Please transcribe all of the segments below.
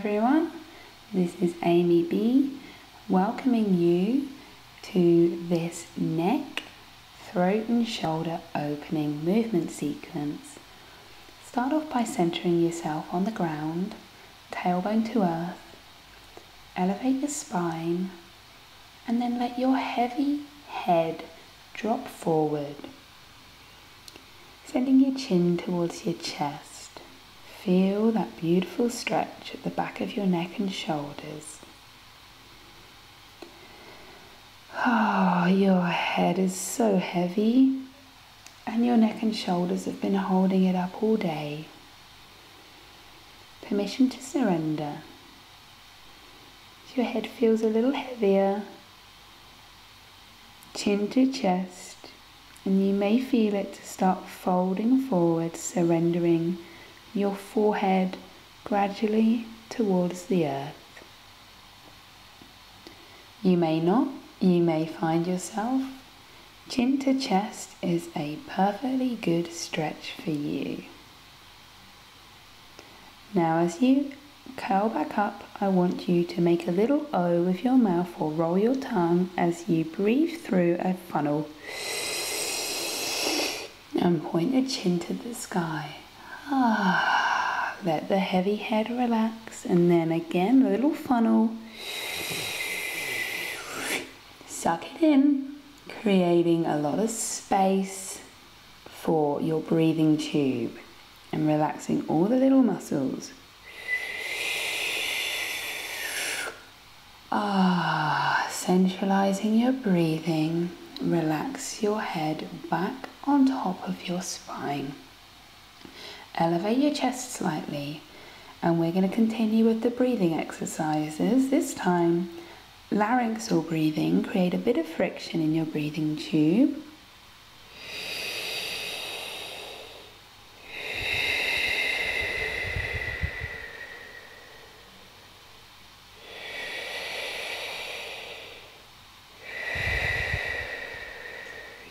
everyone, this is Amy B welcoming you to this neck, throat and shoulder opening movement sequence. Start off by centering yourself on the ground, tailbone to earth, elevate your spine and then let your heavy head drop forward, sending your chin towards your chest. Feel that beautiful stretch at the back of your neck and shoulders. Oh, your head is so heavy and your neck and shoulders have been holding it up all day. Permission to surrender. Your head feels a little heavier, chin to chest, and you may feel it start folding forward, surrendering your forehead gradually towards the earth. You may not, you may find yourself. Chin to chest is a perfectly good stretch for you. Now as you curl back up, I want you to make a little O with your mouth or roll your tongue as you breathe through a funnel and point your chin to the sky. Let the heavy head relax and then again a little funnel. Suck it in, creating a lot of space for your breathing tube and relaxing all the little muscles. Centralizing your breathing, relax your head back on top of your spine. Elevate your chest slightly, and we're going to continue with the breathing exercises. This time, larynxal breathing, create a bit of friction in your breathing tube.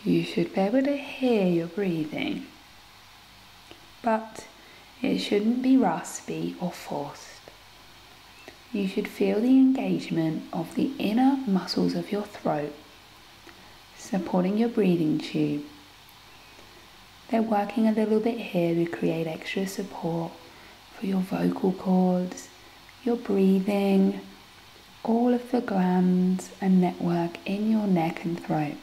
You should be able to hear your breathing, but it shouldn't be raspy or forced. You should feel the engagement of the inner muscles of your throat, supporting your breathing tube. They're working a little bit here to create extra support for your vocal cords, your breathing, all of the glands and network in your neck and throat.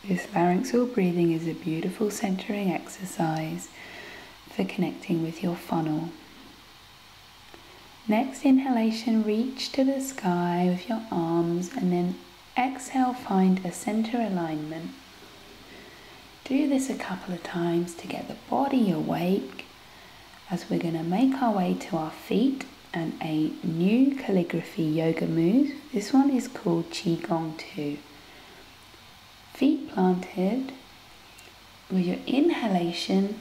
This larynxal breathing is a beautiful centering exercise for connecting with your funnel. Next inhalation, reach to the sky with your arms and then exhale, find a center alignment. Do this a couple of times to get the body awake as we're going to make our way to our feet and a new calligraphy yoga move. This one is called Qi Gong 2. Feet planted, with your inhalation,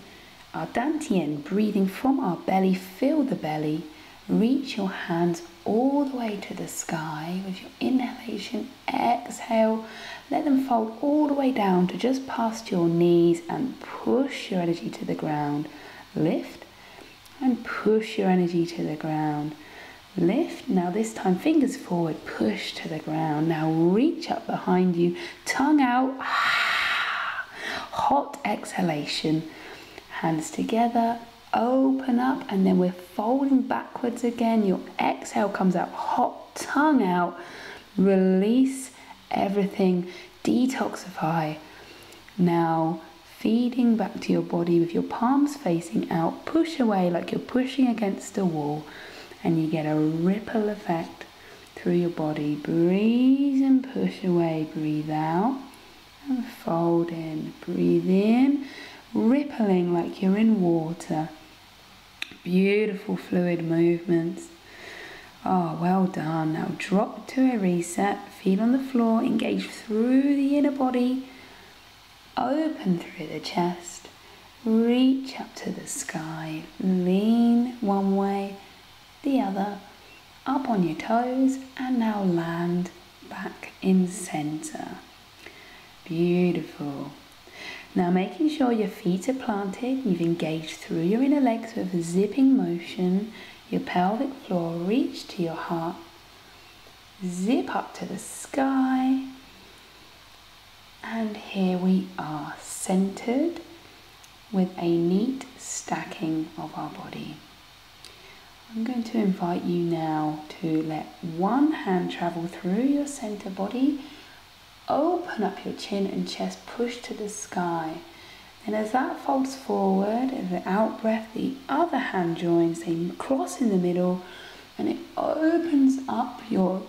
our dantian, breathing from our belly, fill the belly, reach your hands all the way to the sky. With your inhalation, exhale, let them fold all the way down to just past your knees and push your energy to the ground. Lift and push your energy to the ground. Lift, now this time fingers forward, push to the ground. Now reach up behind you, tongue out, hot exhalation. Hands together, open up, and then we're folding backwards again. Your exhale comes out, hot, tongue out, release everything, detoxify. Now feeding back to your body with your palms facing out, push away like you're pushing against a wall. And you get a ripple effect through your body. Breathe and push away. Breathe out and fold in. Breathe in, rippling like you're in water. Beautiful fluid movements. Oh, well done. Now drop to a reset. Feet on the floor. Engage through the inner body. Open through the chest. Reach up to the sky. Lean one way, the other, up on your toes, and now land back in center. Beautiful. Now making sure your feet are planted, you've engaged through your inner legs with a zipping motion, your pelvic floor, reach to your heart, zip up to the sky, and here we are, centered with a neat stacking of our body. I'm going to invite you now to let one hand travel through your center body, open up your chin and chest, push to the sky. And as that folds forward, as the out breath, the other hand joins, they cross in the middle, and it opens up your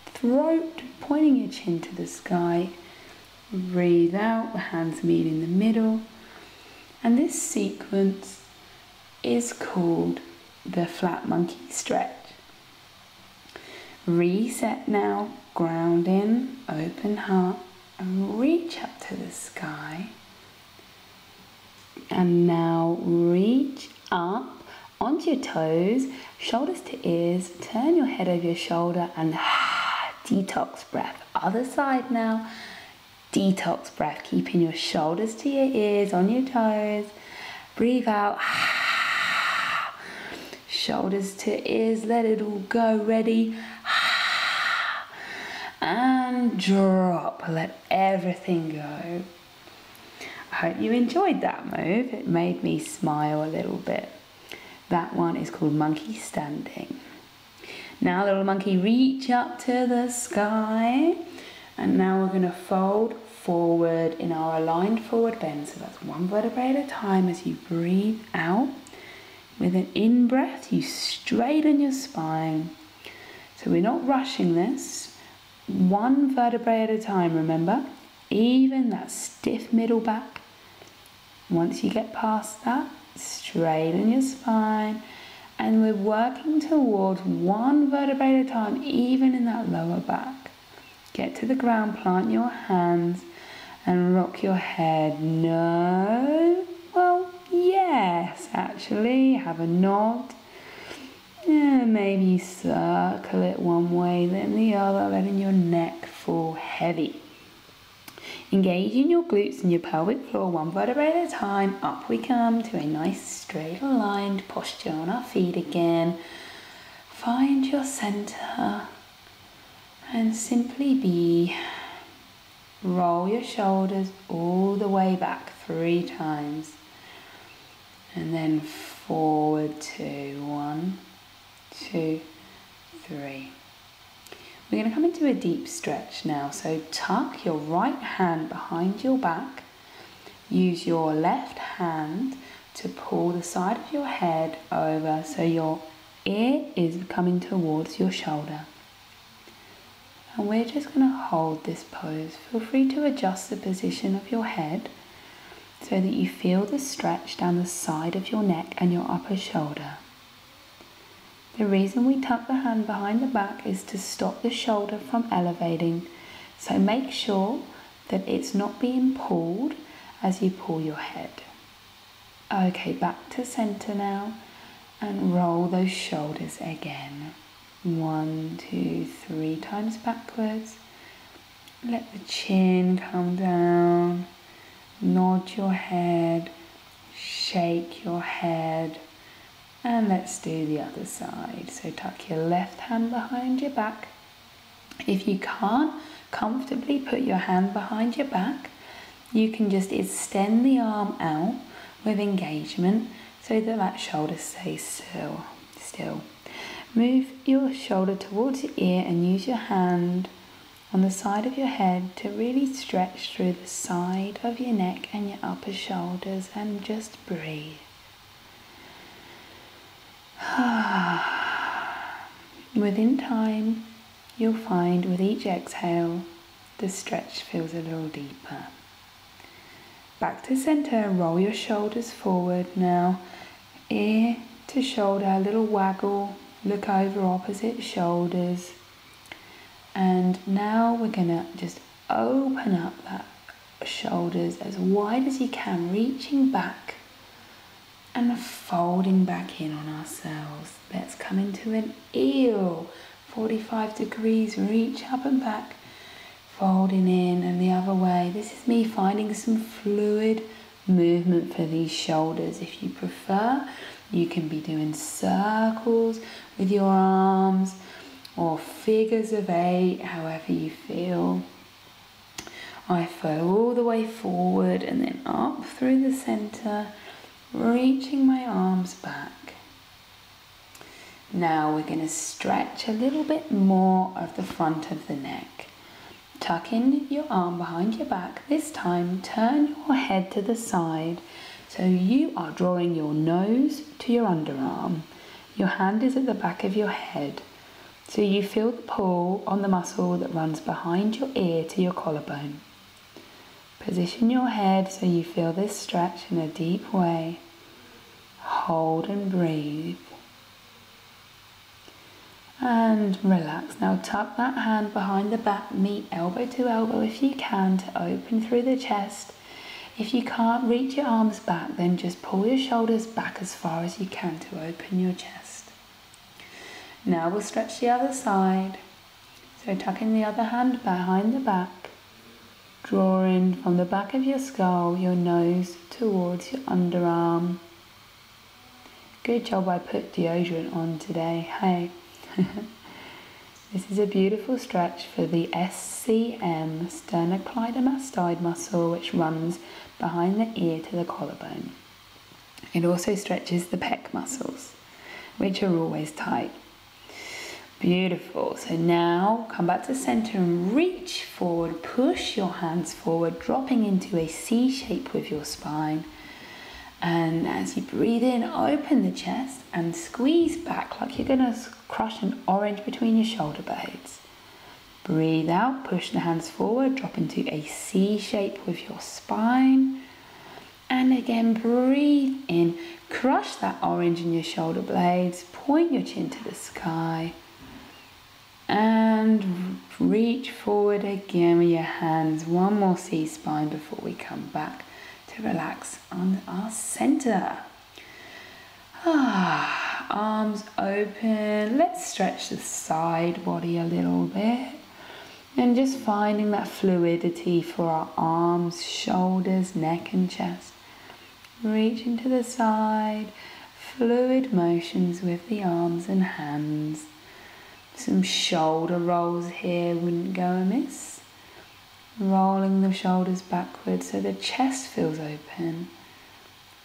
throat, pointing your chin to the sky. Breathe out, the hands meet in the middle. And this sequence is called the flat monkey stretch. Reset now, ground in, open heart, and reach up to the sky. And now reach up onto your toes, shoulders to ears, turn your head over your shoulder and detox breath. Other side now, detox breath, keeping your shoulders to your ears, on your toes. Breathe out. Shoulders to ears, let it all go. Ready? And drop. Let everything go. I hope you enjoyed that move. It made me smile a little bit. That one is called monkey standing. Now, little monkey, reach up to the sky. And now we're going to fold forward in our aligned forward bend. So that's one vertebrae at a time as you breathe out. With an in-breath, you straighten your spine. So we're not rushing this. One vertebrae at a time, remember? Even that stiff middle back. Once you get past that, straighten your spine. And we're working towards one vertebrae at a time, even in that lower back. Get to the ground, plant your hands, and rock your head. No. Well, yes, actually, have a nod. Maybe circle it one way, then the other, letting your neck fall heavy. Engaging your glutes and your pelvic floor, one vertebrae at a time. Up we come to a nice straight aligned posture on our feet again. Find your center and simply be. Roll your shoulders all the way back 3 times. And then forward 2, 1, 2, 3. We're going to come into a deep stretch now. So tuck your right hand behind your back. Use your left hand to pull the side of your head over so your ear is coming towards your shoulder. And we're just going to hold this pose. Feel free to adjust the position of your head so that you feel the stretch down the side of your neck and your upper shoulder. The reason we tuck the hand behind the back is to stop the shoulder from elevating. So make sure that it's not being pulled as you pull your head. Okay, back to center now and roll those shoulders again. 1, 2, 3 times backwards. Let the chin come down. Nod your head. Shake your head. And let's do the other side. So tuck your left hand behind your back. If you can't comfortably put your hand behind your back, you can just extend the arm out with engagement so that that shoulder stays still. Move your shoulder towards your ear and use your hand on the side of your head to really stretch through the side of your neck and your upper shoulders and just breathe. Within time, you'll find with each exhale, the stretch feels a little deeper. Back to center, roll your shoulders forward now. Ear to shoulder, a little waggle, look over opposite shoulders. And now we're gonna just open up that shoulders as wide as you can, reaching back and folding back in on ourselves. Let's come into an eel. 45 degrees, reach up and back. folding in and the other way. This is me finding some fluid movement for these shoulders. If you prefer, you can be doing circles with your arms or figures of 8, however you feel. I flow all the way forward and then up through the center, reaching my arms back. Now we're going to stretch a little bit more of the front of the neck. Tuck in your arm behind your back. This time, turn your head to the side. So you are drawing your nose to your underarm. Your hand is at the back of your head. So you feel the pull on the muscle that runs behind your ear to your collarbone. Position your head so you feel this stretch in a deep way. Hold and breathe. And relax. Now tuck that hand behind the back, meet elbow to elbow if you can to open through the chest. If you can't reach your arms back, then just pull your shoulders back as far as you can to open your chest. Now we'll stretch the other side. So tuck in the other hand behind the back, drawing from the back of your skull, your nose towards your underarm. Good job I put deodorant on today, hey. This is a beautiful stretch for the SCM, sternocleidomastoid muscle, which runs behind the ear to the collarbone. It also stretches the pec muscles, which are always tight. Beautiful. So now come back to center and reach forward, push your hands forward, dropping into a C shape with your spine. And as you breathe in, open the chest and squeeze back like you're going to crush an orange between your shoulder blades. Breathe out, push the hands forward, drop into a C shape with your spine. And again, breathe in, crush that orange in your shoulder blades, point your chin to the sky. And reach forward again with your hands. One more C spine before we come back to relax on our center. Arms open. Let's stretch the side body a little bit. And just finding that fluidity for our arms, shoulders, neck and chest. Reaching to the side. Fluid motions with the arms and hands. Some shoulder rolls here wouldn't go amiss. Rolling the shoulders backwards so the chest feels open.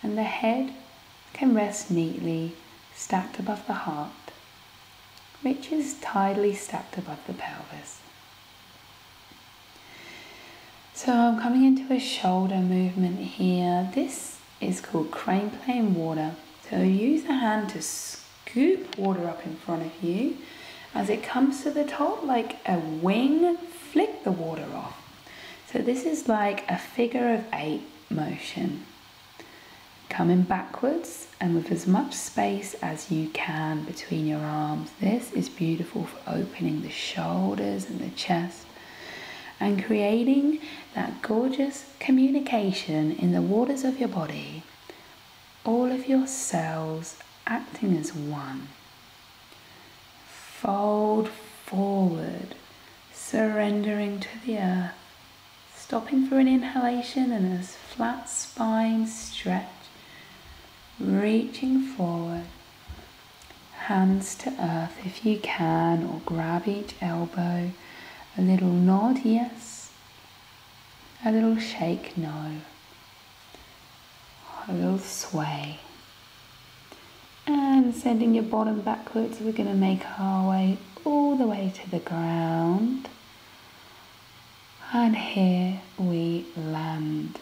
And the head can rest neatly, stacked above the heart, which is tidily stacked above the pelvis. So I'm coming into a shoulder movement here. This is called crane plane water. So use the hand to scoop water up in front of you. As it comes to the top, like a wing, flick the water off. So this is like a figure of 8 motion. Coming backwards and with as much space as you can between your arms. This is beautiful for opening the shoulders and the chest and creating that gorgeous communication in the waters of your body. All of your cells acting as one. Fold forward, surrendering to the earth, stopping for an inhalation and a flat spine stretch, reaching forward, hands to earth if you can, or grab each elbow, a little nod, yes, a little shake, no, a little sway. And sending your bottom backwards, we're going to make our way all the way to the ground. And here we land.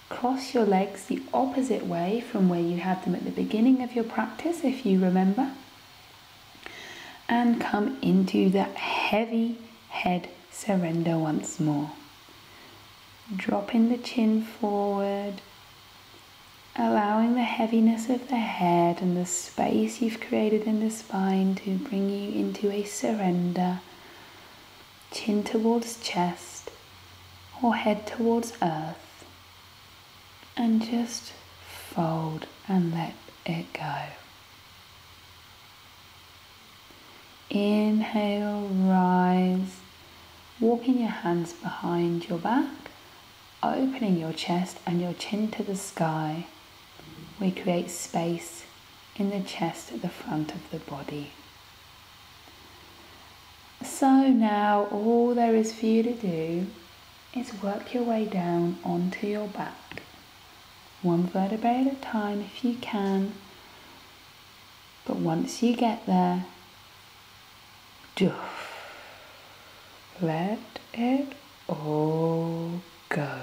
Cross your legs the opposite way from where you had them at the beginning of your practice, if you remember. And come into that heavy head surrender once more. Dropping the chin forward. Allowing the heaviness of the head and the space you've created in the spine to bring you into a surrender. Chin towards chest or head towards earth. And just fold and let it go. Inhale, rise walking your hands behind your back, opening your chest and your chin to the sky. We create space in the chest at the front of the body. So now all there is for you to do is work your way down onto your back, one vertebrae at a time if you can, but once you get there, just let it all go.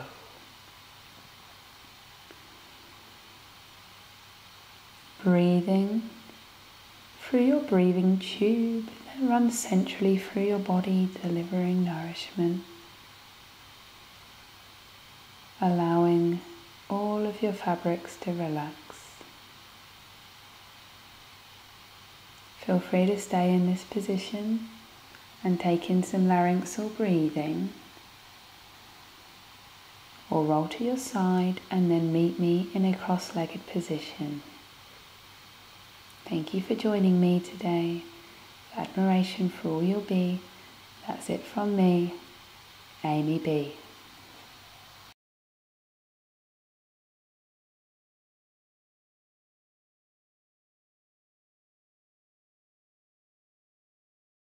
Breathing through your breathing tube that runs centrally through your body, delivering nourishment. Allowing all of your fabrics to relax. Feel free to stay in this position and take in some larynxal breathing, or roll to your side and then meet me in a cross-legged position. Thank you for joining me today. Admiration for all you'll be. That's it from me, Amy B.